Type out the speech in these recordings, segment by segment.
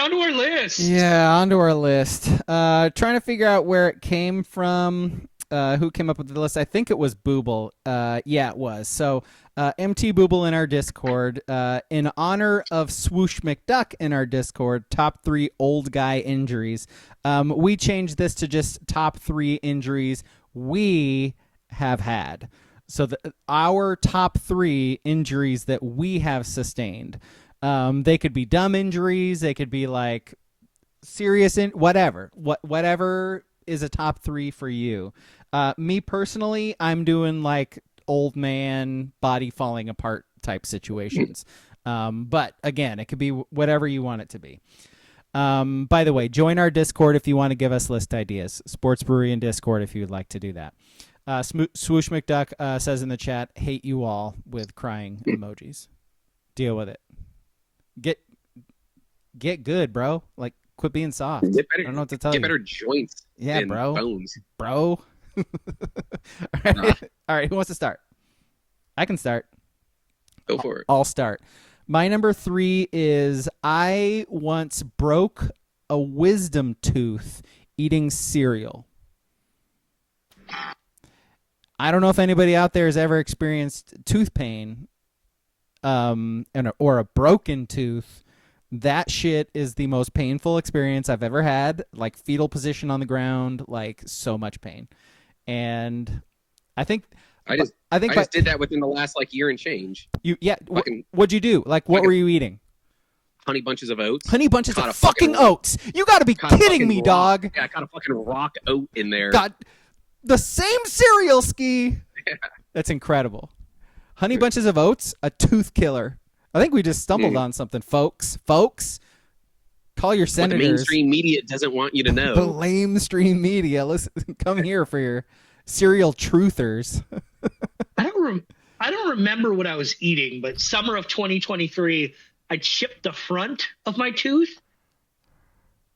on to our list. Yeah, onto our list. Trying to figure out where it came from. Who came up with the list? I think it was Booble. Yeah, it was. So MT Booble in our Discord. In honor of Swoosh McDuck in our Discord, top 3 old guy injuries. We changed this to just top 3 injuries we have had. So our top 3 injuries that we have sustained. They could be dumb injuries. They could be like serious, whatever. Whatever is a top 3 for you. Me personally, I'm doing like old man body falling apart type situations. But again, it could be whatever you want it to be. By the way, join our Discord if you want to give us list ideas. Sports Brewery and Discord if you would like to do that. Swoosh McDuck says in the chat, hate you all with crying emojis. Deal with it. Get good, bro. Like, quit being soft. I don't know what to tell you. Get better joints. Yeah, and bro. Bones. Bro. All right. Who wants to start? I can start. Go for it. I'll start. My number 3 is I once broke a wisdom tooth eating cereal. I don't know if anybody out there has ever experienced tooth pain, or a broken tooth. That shit is the most painful experience I've ever had. Like fetal position on the ground, like so much pain. And I think I just did that within the last year and change. What'd you do? Like, what were you eating? Honey bunches of oats. Honey bunches of fucking oats. You got to be kidding me, dog. Yeah, I got a fucking rock oat in there. God, the same cereal ski. Yeah. That's incredible. Honey bunches of oats, a tooth killer. I think we just stumbled on something, folks. Folks, call your senators. What the mainstream media doesn't want you to know. The lamestream media. Listen, come here for your cereal truthers. I don't remember what I was eating, but summer of 2023, I chipped the front of my tooth,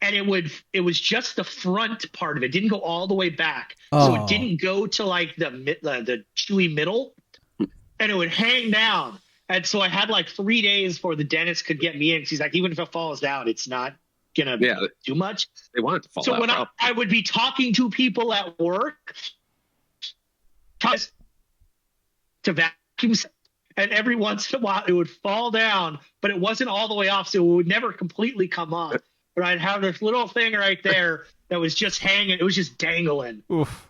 and it was just the front part of it. It didn't go all the way back, so it didn't go to like the chewy middle, and it would hang down. And so I had 3 days before the dentist could get me in. He's like, even if it falls down, it's not gonna do much. They want it to fall out. So when I would be talking to people at work, to vacuum, and every once in a while it would fall down, but it wasn't all the way off, so it would never completely come off. But I'd have this little thing right there that was just hanging. It was just dangling. Oof.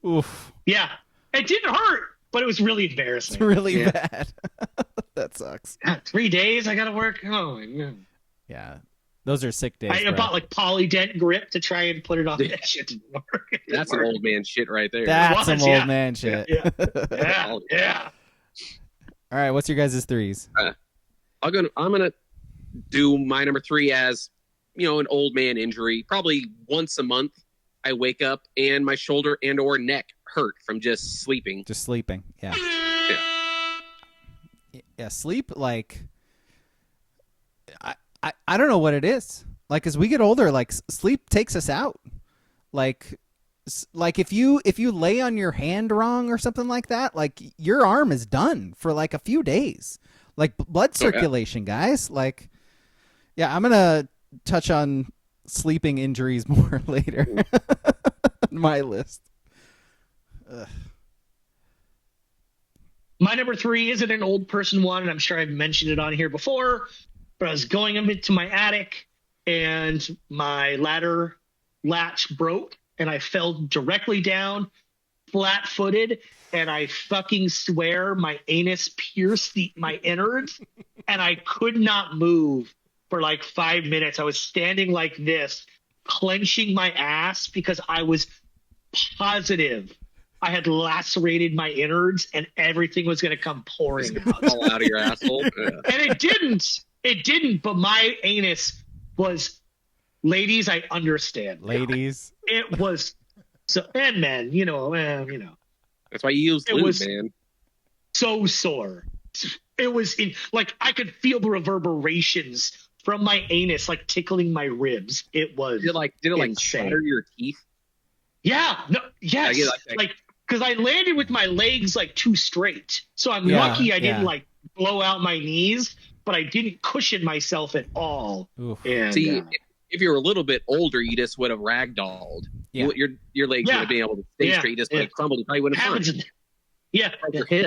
Oof. Yeah. It didn't hurt, but it was really embarrassing. It's really bad. That sucks. 3 days I got to work. Oh, my God. Yeah. Those are sick days. I bought Polydent grip to try and put it on. That shit didn't work. That's an old man shit right there. That's some old man shit. Yeah. All right. What's your guys' 3s? I'm gonna do my number 3 as an old man injury. Probably once a month, I wake up and my shoulder and or neck hurt from just sleeping. Yeah. Yeah. Sleep I don't know what it is. As we get older, sleep takes us out. Like if you lay on your hand wrong or something like that, your arm is done for a few days. Blood circulation, guys. Yeah, I'm gonna touch on sleeping injuries more later. My list. Ugh. My number 3 isn't an old person one, and I'm sure I've mentioned it on here before. But I was going into my attic, and my ladder latch broke, and I fell directly down, flat-footed, and I fucking swear my anus pierced my innards, and I could not move for 5 minutes. I was standing like this, clenching my ass because I was positive I had lacerated my innards, and everything was going to come pouring out. All out of your asshole. Yeah. And it didn't. It didn't, but my anus was, ladies, I understand. Ladies. It was, so, and men, That's why you use lube, man. So sore. It was I could feel the reverberations from my anus, tickling my ribs. It was Did it shatter your teeth? Yeah. No. Yes. Because I landed with my legs too straight. So I'm lucky I didn't blow out my knees. but I didn't cushion myself at all. Oof. And See, if you were a little bit older, you just would have ragdolled. Yeah. Your legs would have been able to stay straight. You just would have crumbled. You probably wouldn't have happens, fun.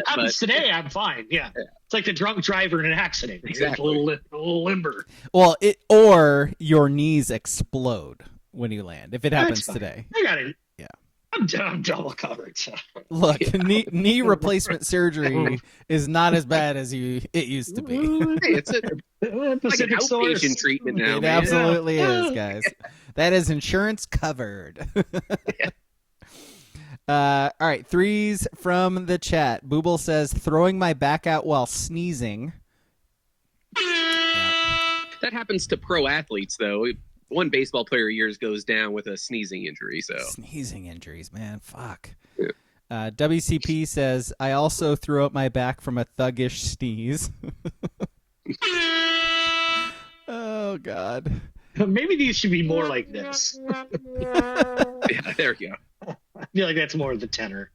happens today. I'm fine. Yeah. It's like the drunk driver in an accident. Exactly. It's a little limber. Well, or your knees explode when you land. If it happens today, I got it. Yeah. I'm double covered. So. Look, knee replacement surgery is not as bad as it used to be. It's like an outpatient treatment now. It man. absolutely is, guys. That is insurance covered. All right, 3s from the chat. Booble says, throwing my back out while sneezing. That happens to pro athletes, though. One baseball player years goes down with a sneezing injury. So Sneezing injuries, man. Fuck. Yeah. WCP says, I also threw up my back from a thuggish sneeze. Oh, God. Maybe these should be more like this. yeah, there you go. I feel like that's more of the tenor.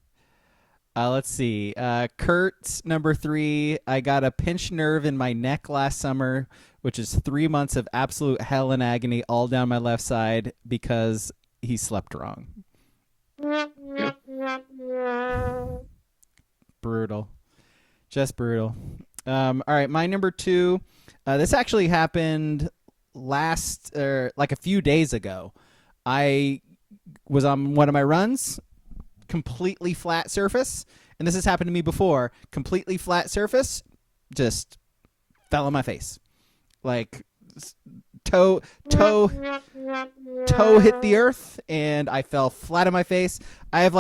Let's see. Kurt, number 3. I got a pinched nerve in my neck last summer, which is 3 months of absolute hell and agony all down my left side because he slept wrong. Yeah. Brutal. Just brutal. All right, my number 2. This actually happened like a few days ago. I was on one of my runs, completely flat surface, and this has happened to me before. Completely flat surface, just fell on my face. Like toe hit the earth, and I fell flat on my face. I have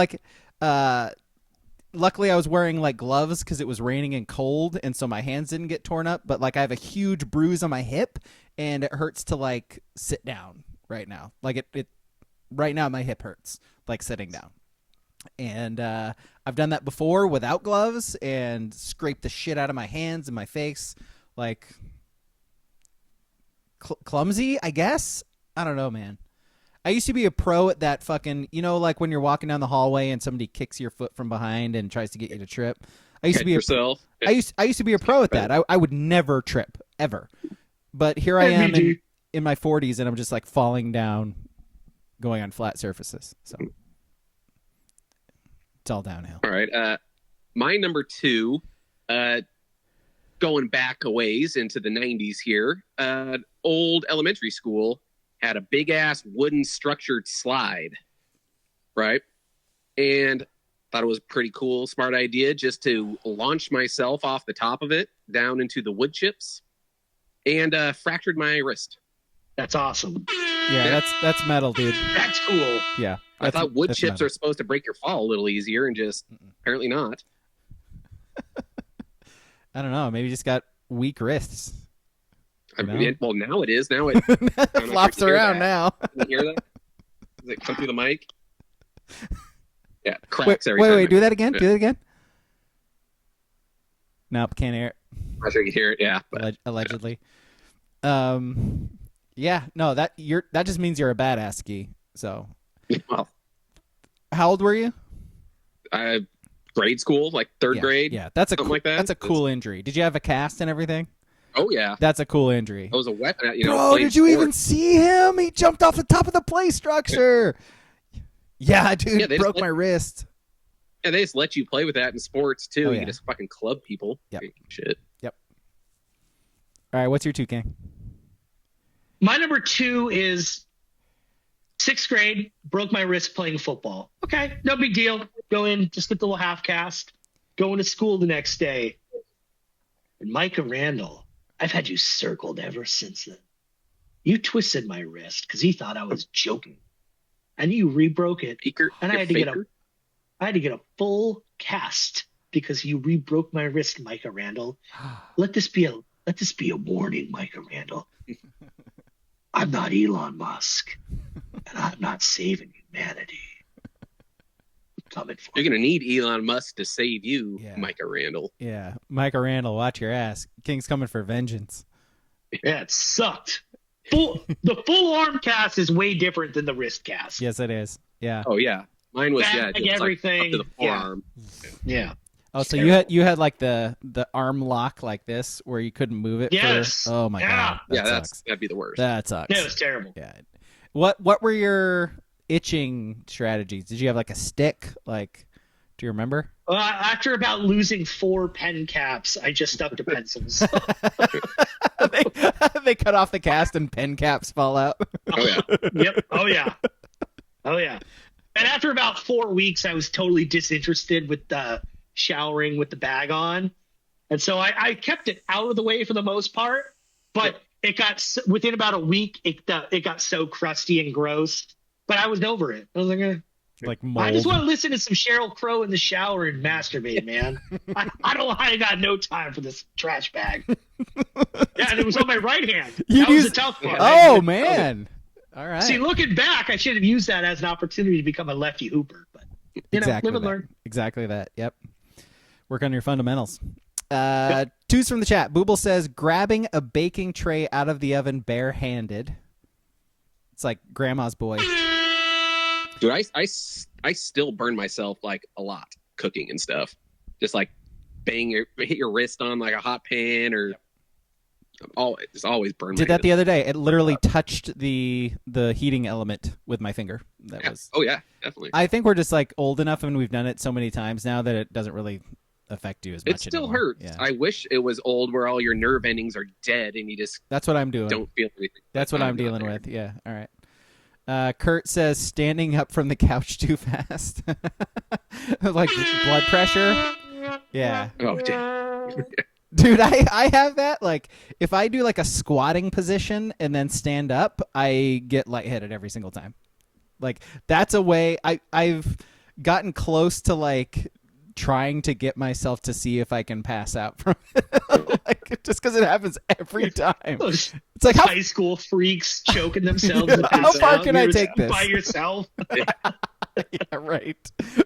luckily I was wearing like gloves because it was raining and cold, and so my hands didn't get torn up. But like I have a huge bruise on my hip, and it hurts to like sit down right now. Like it right now my hip hurts like sitting down. And I've done that before without gloves and scraped the shit out of my hands and my face. Like clumsy, I guess. I don't know, man. I used to be a pro at that fucking, like when you're walking down the hallway and somebody kicks your foot from behind and tries to get you to trip. I used to be I used to be a pro at that. I would never trip ever. But here I am in my 40s and I'm just like falling down, going on flat surfaces. So it's all downhill. All right. My number 2, going back a ways into the 90s here, old elementary school had a big ass wooden structured slide, right? And thought it was a pretty cool, smart idea just to launch myself off the top of it down into the wood chips, and fractured my wrist. That's awesome. Yeah, that's metal, dude. That's cool. Yeah. I thought wood chips metal. are supposed to break your fall a little easier, and just apparently not. I don't know. Maybe you just got weak wrists. Well, now it is. Now it flops around now. Can you hear that? Does it come through the mic? Yeah, cracks every time. Wait, do that again. Do that again. Nope, can't hear it. I'm not sure you can hear it. Yeah, but, allegedly. Yeah, no, that just means you're a badass ski. So, well, how old were you? Grade school, like third grade. Yeah, that's like that. That's a cool injury. Did you have a cast and everything? Oh yeah, that's a cool injury. It was a weapon. Bro, did you even see him? He jumped off the top of the play structure. Yeah, dude, broke my wrist. Yeah, they just let you play with that in sports too. Oh, yeah. You just fucking club people. Yep. Shit. Yep. All right, what's your 2, King? My number 2 is 6th grade, broke my wrist playing football. Okay, no big deal. Go in, just get the little half cast. Going to school the next day. And Micah Randall, I've had you circled ever since then. You twisted my wrist because he thought I was joking. And you rebroke it. And I had to get a full cast because you rebroke my wrist, Micah Randall. Let this be a warning, Micah Randall. I'm not Elon Musk, and I'm not saving humanity. I'm coming for You're going to need Elon Musk to save you, Micah Randall. Yeah, Micah Randall, watch your ass. King's coming for vengeance. Yeah, it sucked. The full arm cast is way different than the wrist cast. Yes, it is. Yeah. Oh, yeah. Mine was, like everything. like up to the forearm. Yeah. Oh, so you had like the arm lock like this where you couldn't move it. Yes. Oh my god. That sucks. that'd be the worst. That sucks. Yeah, it was terrible. Yeah. What were your itching strategies? Did you have like a stick? Like, do you remember? Well, after about losing 4 pen caps, I just stuck to pencils. they cut off the cast and pen caps fall out. Oh yeah. Yep. Oh yeah. Oh yeah. And after about 4 weeks, I was totally disinterested with showering with the bag on, and so I kept it out of the way for the most part. But it got within about a week, it got so crusty and gross. But I was over it. I was like, mold. I just want to listen to some Sheryl Crow in the shower and masturbate, man. I got no time for this trash bag. Yeah, and it was on my right hand. That was a tough one. Oh man. All right. See, looking back, I should have used that as an opportunity to become a lefty hooper. But live and learn. Exactly that. Yep. Work on your fundamentals. Twos from the chat. Booble says grabbing a baking tray out of the oven barehanded. It's like grandma's boy. Dude, I still burn myself like a lot cooking and stuff. Just like hit your wrist on like a hot pan or always burn. Did that the other day. It literally touched the heating element with my finger. Oh yeah, definitely. I think we're just like old enough and we've done it so many times now that it doesn't really affect you as much. It still anymore. hurts. Yeah. I wish it was old where all your nerve endings are dead and you just That's what I'm doing. don't feel anything. That's what I'm dealing with. Yeah. All right. Kurt says standing up from the couch too fast. Like blood pressure. Yeah. Oh, damn. Dude, I have that. Like, if I do like a squatting position and then stand up, I get lightheaded every single time. Like, that's a way I've gotten close to like trying to get myself to see if I can pass out from it. Like, just because it happens every time. It's like high school freaks choking themselves. How far can I take this by yourself? Yeah, right.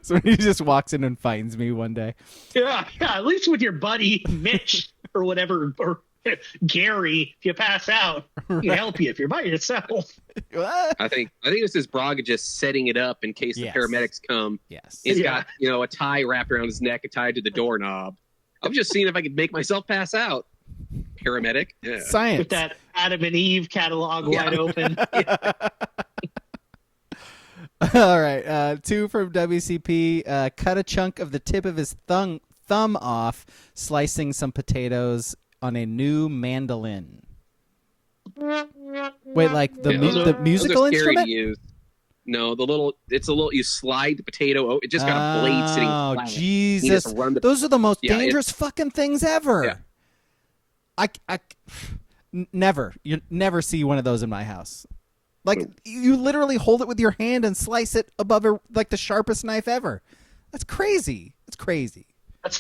So he just walks in and finds me one day. Yeah. At least with your buddy Mitch or whatever, or Gary, if you pass out, he can help you if you're by yourself. I think this is Braga just setting it up in case the paramedics come. Yes. He's got a tie wrapped around his neck and tied to the doorknob. I'm just seeing if I could make myself pass out. Paramedic. Yeah. Science. With that Adam and Eve catalog wide open. All right. 2 from WCP. Cut a chunk of the tip of his thumb off, slicing some potatoes on a new mandolin. Wait, like the musical instrument? To use. No, it's a little. You slide the potato. It just got a blade sitting flat. Oh, Jesus! Those are the most dangerous fucking things ever. Yeah. You never see one of those in my house. Like, you literally hold it with your hand and slice it above like the sharpest knife ever. That's crazy. It's crazy. That's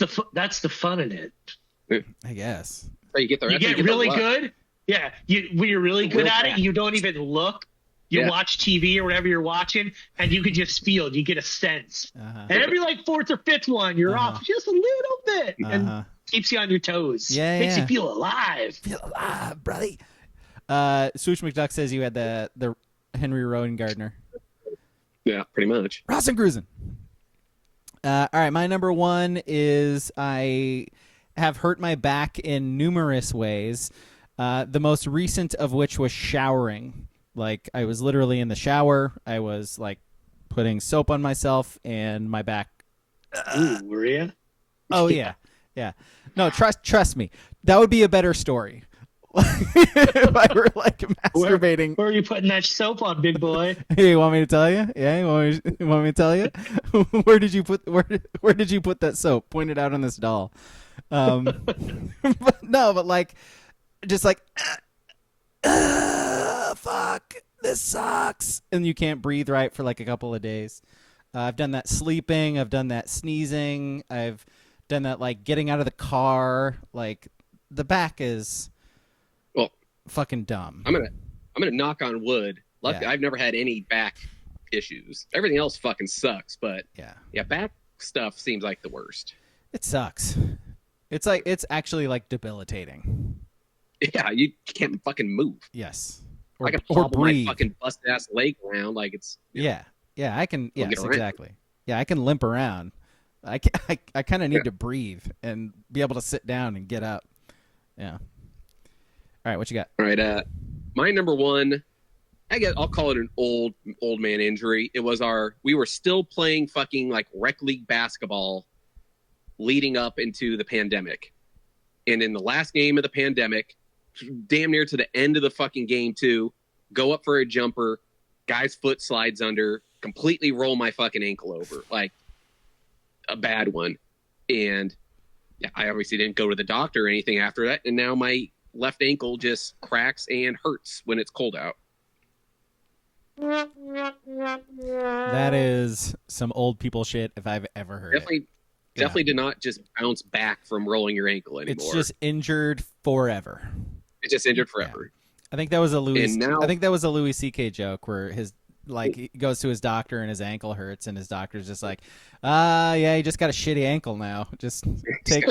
the fun in it. I guess. So you get really good. Yeah, when you're really good at it, you don't even look. You watch TV or whatever you're watching, and you can just feel it. You get a sense. And every like 4th or 5th one, you're off just a little bit, and keeps you on your toes. Yeah, makes you feel alive. Feel alive, brother. Swoosh McDuck says you had the Henry Rowan Gardner. Yeah, pretty much. Ross and Cruisin'. All right, my number 1 is I have hurt my back in numerous ways. The most recent of which was showering. Like, I was literally in the shower. I was like putting soap on myself, and my back. Ooh, were you? Oh yeah. No, trust me. That would be a better story. If I were like masturbating. Where are you putting that soap on, big boy? Hey, you want me to tell you? Yeah, you want me to tell you? Where did you put that soap? Point it out on this doll. But like, just like, fuck, this sucks, and you can't breathe right for like a couple of days. I've done that sleeping. I've done that sneezing. I've done that like getting out of the car. Like, the back is fucking dumb. I'm gonna knock on wood. Luckily, I've never had any back issues. Everything else fucking sucks, but back stuff seems like the worst. It sucks. It's actually like debilitating. Yeah, you can't fucking move. Yes. I can hobble my fucking busted ass leg around like it's I can. Yes, exactly. Yeah, I can limp around. I kind of need to breathe and be able to sit down and get up. Yeah. All right, what you got? All right. My number one, I guess I'll call it an old man injury. It was we were still playing fucking like rec league basketball leading up into the pandemic. And in the last game of the pandemic, damn near to the end of the fucking game too, go up for a jumper, guy's foot slides under, completely roll my fucking ankle over. Like a bad one. And yeah, I obviously didn't go to the doctor or anything after that. And now my left ankle just cracks and hurts when it's cold out. That is some old people shit if I've ever heard it. Definitely did not just bounce back from rolling your ankle anymore. It's just injured forever. It's just injured forever. Yeah. I think that was a Louis C.K. joke where he goes to his doctor and his ankle hurts and his doctor's just like, yeah, you just got a shitty ankle now. Just take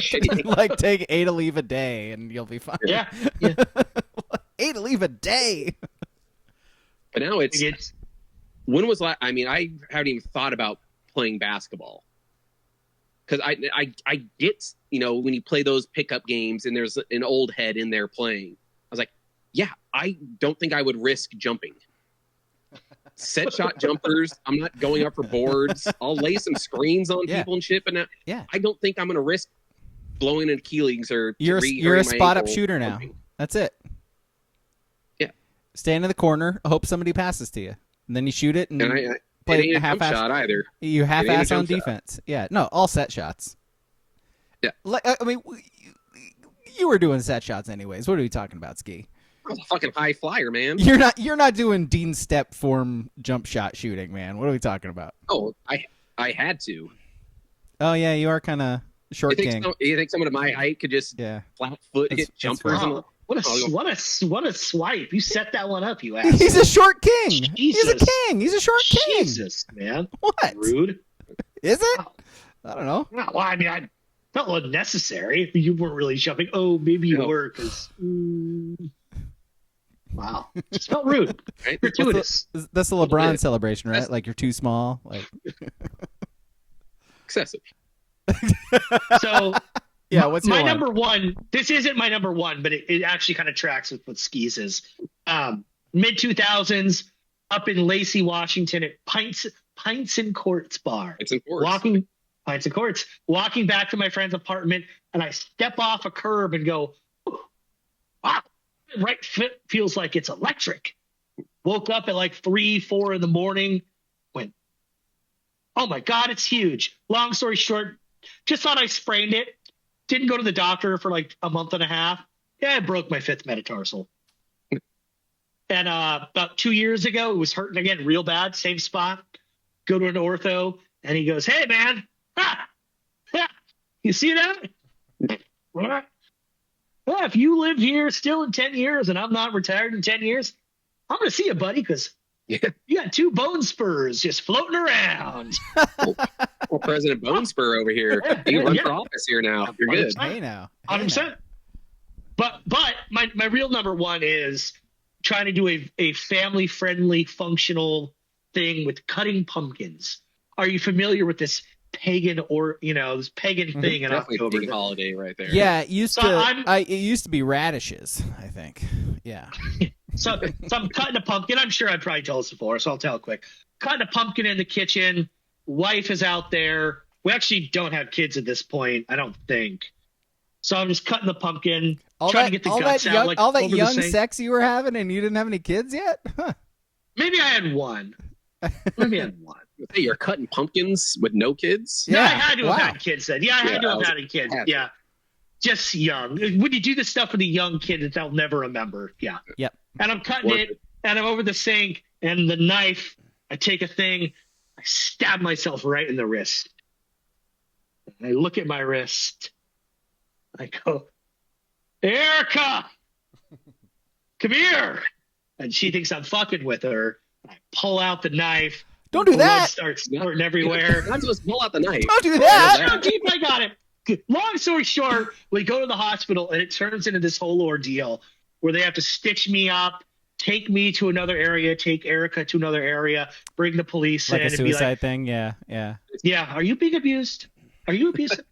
8 leave a day and you'll be fine. Yeah. 8 leave a day. But now when was last? I mean, I haven't even thought about playing basketball because I get, when you play those pickup games and there's an old head in there playing. I was like, yeah, I don't think I would risk jumping. Set shot jumpers. I'm not going up for boards. I'll lay some screens on people and shit, but I don't think I'm going to risk blowing an Achilles or you're a spot up shooter now. That's it. Yeah. Stand in the corner, hope somebody passes to you, and then you shoot it and play a half shot either. You half-ass on defense. Shot. Yeah, no, all set shots. Yeah. I mean, you were doing set shots anyways. What are we talking about, Ski? I was a fucking high flyer, man. You're not doing Dean step form jump shot shooting, man. What are we talking about? Oh, I had to. Oh yeah, you are kind of short king. You think someone of my height could just flat foot hit jumpers? What a swipe! You set that one up, you ass. He's a short king. Jesus. He's a king. He's a short king. Jesus, man. What? Rude. Is it? I don't know. Well, I mean, I felt unnecessary. You weren't really jumping. Oh, maybe you were because. Wow, just felt rude. Right? Gratuitous. That's the LeBron celebration, right? Like you're too small. Like excessive. So yeah, what's my number one? This isn't my number one, but it actually kind of tracks with what Skis is. Mid 2000s, up in Lacey, Washington, at Pints and Courts bar. Pints and Courts. Walking back to my friend's apartment, and I step off a curb and go, wow. Right foot feels like it's electric. Woke up at like 3-4 in the morning. Went, oh my God, it's huge. Long story short, just thought I sprained it. Didn't go to the doctor for like a month and a half. Yeah, I broke my 5th metatarsal. And about 2 years ago, it was hurting again real bad, same spot. Go to an ortho, and he goes, hey, man, you see that? What? Well, if you live here still in 10 years and I'm not retired in 10 years, I'm going to see you, buddy, because you got 2 bone spurs just floating around. Well, President Bone Spur over here. You run for office here now. You're good. Hey now. 100%. But my real number one is trying to do a family-friendly, functional thing with cutting pumpkins. Are you familiar with this pagan this pagan thing in October? Big holiday right there. Yeah, it used to be radishes, I think. Yeah. So I'm cutting a pumpkin. I'm sure I've probably told this before, so I'll tell it quick. Cutting a pumpkin in the kitchen. Wife is out there. We actually don't have kids at this point, I don't think. So I'm just cutting the pumpkin, trying to get the guts out. All that young sex you were having, and you didn't have any kids yet? Huh. Maybe I had one. Hey, you're cutting pumpkins with no kids? Yeah, I had to have had kids then. Yeah, I had to have had kids. Yeah. Just young. When you do this stuff for the young kids that they'll never remember. Yeah. Yep. And I'm cutting it, and I'm over the sink, and the knife, I take a thing, I stab myself right in the wrist. And I look at my wrist. I go, Erica, come here. And she thinks I'm fucking with her. I pull out the knife. Don't do that. Blood starts squirting everywhere. I'm supposed to pull out the knife. Don't do that. How deep I got it. Long story short, we go to the hospital, and it turns into this whole ordeal where they have to stitch me up, take me to another area, take Erica to another area, bring the police like in. A suicide thing? Yeah. Yeah. Are you being abused? Are you abusive?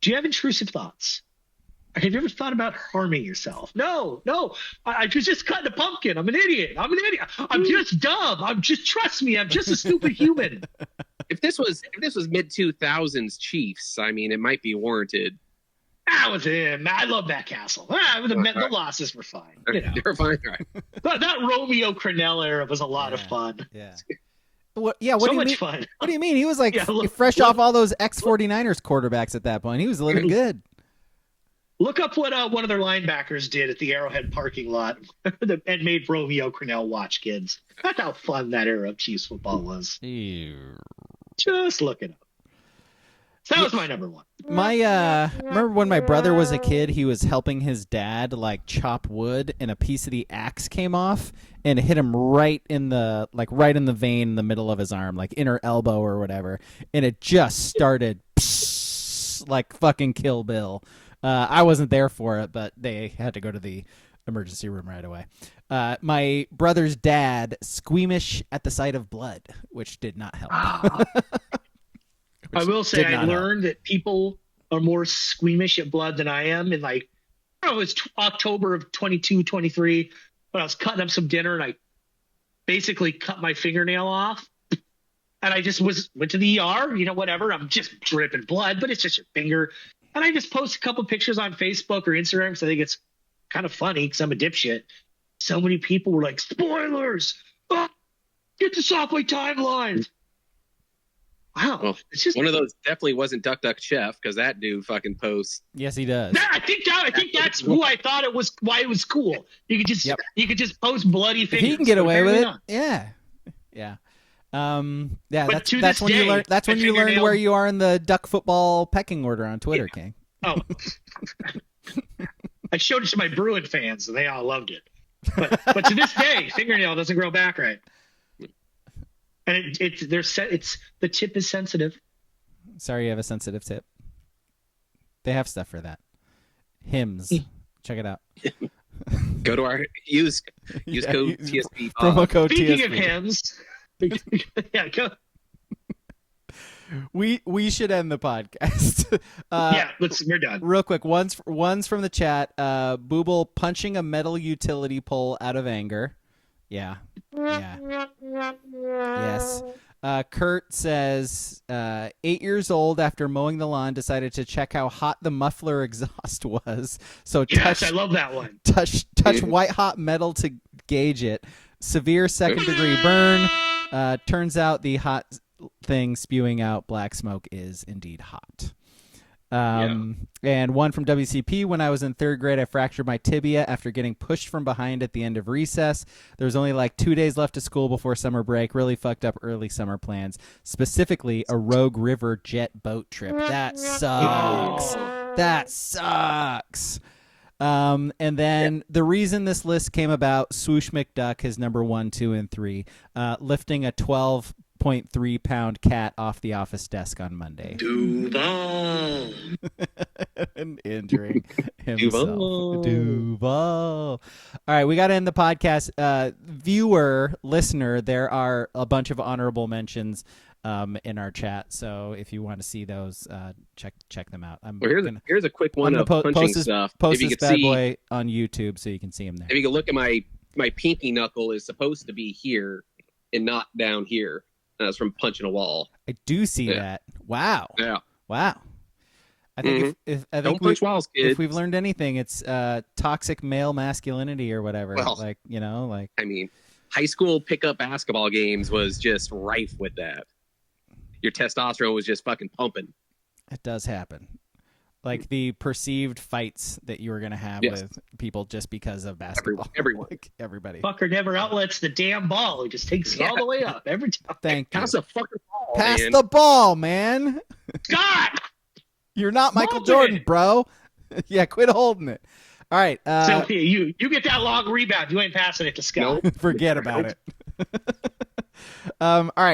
Do you have intrusive thoughts? Have you ever thought about harming yourself? No. I was just cutting a pumpkin. I'm an idiot. I'm just dumb. Trust me. I'm just a stupid human. If this was mid 2000s Chiefs, I mean, it might be warranted. That was him. I love that castle. The losses were fine. You know. They're fine. Right. That Romeo Crennel era was a lot of fun. Yeah. What do you mean? Fun. What do you mean? He was like fresh off all those ex-49ers quarterbacks at that point. He was living good. Look up what one of their linebackers did at the Arrowhead parking lot and made Romeo Crennel watch kids. That's how fun that era of Chiefs football was. Ew. Just look it up. So that was my number one. Remember when my brother was a kid, he was helping his dad like chop wood, and a piece of the axe came off and hit him right in the vein in the middle of his arm, like inner elbow or whatever, and it just started like fucking Kill Bill. I wasn't there for it, but they had to go to the emergency room right away. My brother's dad, squeamish at the sight of blood, which did not help. I will say I learned that people are more squeamish at blood than I am. And it was October of 22, 23, when I was cutting up some dinner and I basically cut my fingernail off. And I just went to the ER, whatever. I'm just dripping blood, but it's just your finger. And I just post a couple pictures on Facebook or Instagram because I think it's kind of funny because I'm a dipshit. So many people were like, spoilers! Oh, get this off my timeline. Wow. Well, it's just one of those definitely wasn't Duck Duck Chef because that dude fucking posts. Yes, he does. I think that's who I thought it was. Why it was cool. You could just post bloody fingers. If he can get away with it. Yeah. Yeah. That's when you learn. That's when you learn where you are in the duck football pecking order on Twitter, King. Oh, I showed it to my Bruin fans, and they all loved it. But to this day, fingernail doesn't grow back right, and it's the tip is sensitive. Sorry, you have a sensitive tip. They have stuff for that. Hymns, check it out. Go to our use code TSB. Promo code Speaking TSB. of hymns. Yeah, go. We should end the podcast. We're done. Real quick, one's from the chat. Booble punching a metal utility pole out of anger. Yeah. Yes. Kurt says, 8 years old after mowing the lawn, decided to check how hot the muffler exhaust was. So I love that one. Touch white hot metal to gauge it. Severe second-degree burn. Turns out the hot thing spewing out black smoke is indeed hot. And one from WCP. When I was in third grade, I fractured my tibia after getting pushed from behind at the end of recess. There was only like 2 days left of school before summer break. Really fucked up early summer plans, specifically a Rogue River jet boat trip. That sucks. That sucks. And then the reason this list came about, Swoosh McDuck, his number 1, 2, and 3, lifting a 12.3-pound cat off the office desk on Monday. Duval. And injuring himself. Duval. All right, we got to end the podcast. Listener, there are a bunch of honorable mentions in our chat, so if you want to see those, check them out. Here's a quick one of punching stuff. Post this bad boy on YouTube so you can see him there. If you can look at my pinky knuckle is supposed to be here and not down here. That's from punching a wall. I do see that. Wow. Yeah. Wow. I think don't punch walls, kids. If we've learned anything, it's toxic male masculinity or whatever. Well, I mean, high school pickup basketball games was just rife with that. Your testosterone was just fucking pumping. It does happen. Like the perceived fights that you were going to have with people just because of basketball. Everyone. Like everybody. Fucker never outlets the damn ball. He just takes it all the way up every time. Thank you. Pass the fucking ball, Pass man. the ball, man. God! You're not Michael Jordan, bro. Yeah, quit holding it. All right. So you get that long rebound. You ain't passing it to Scott. Forget about it. All right.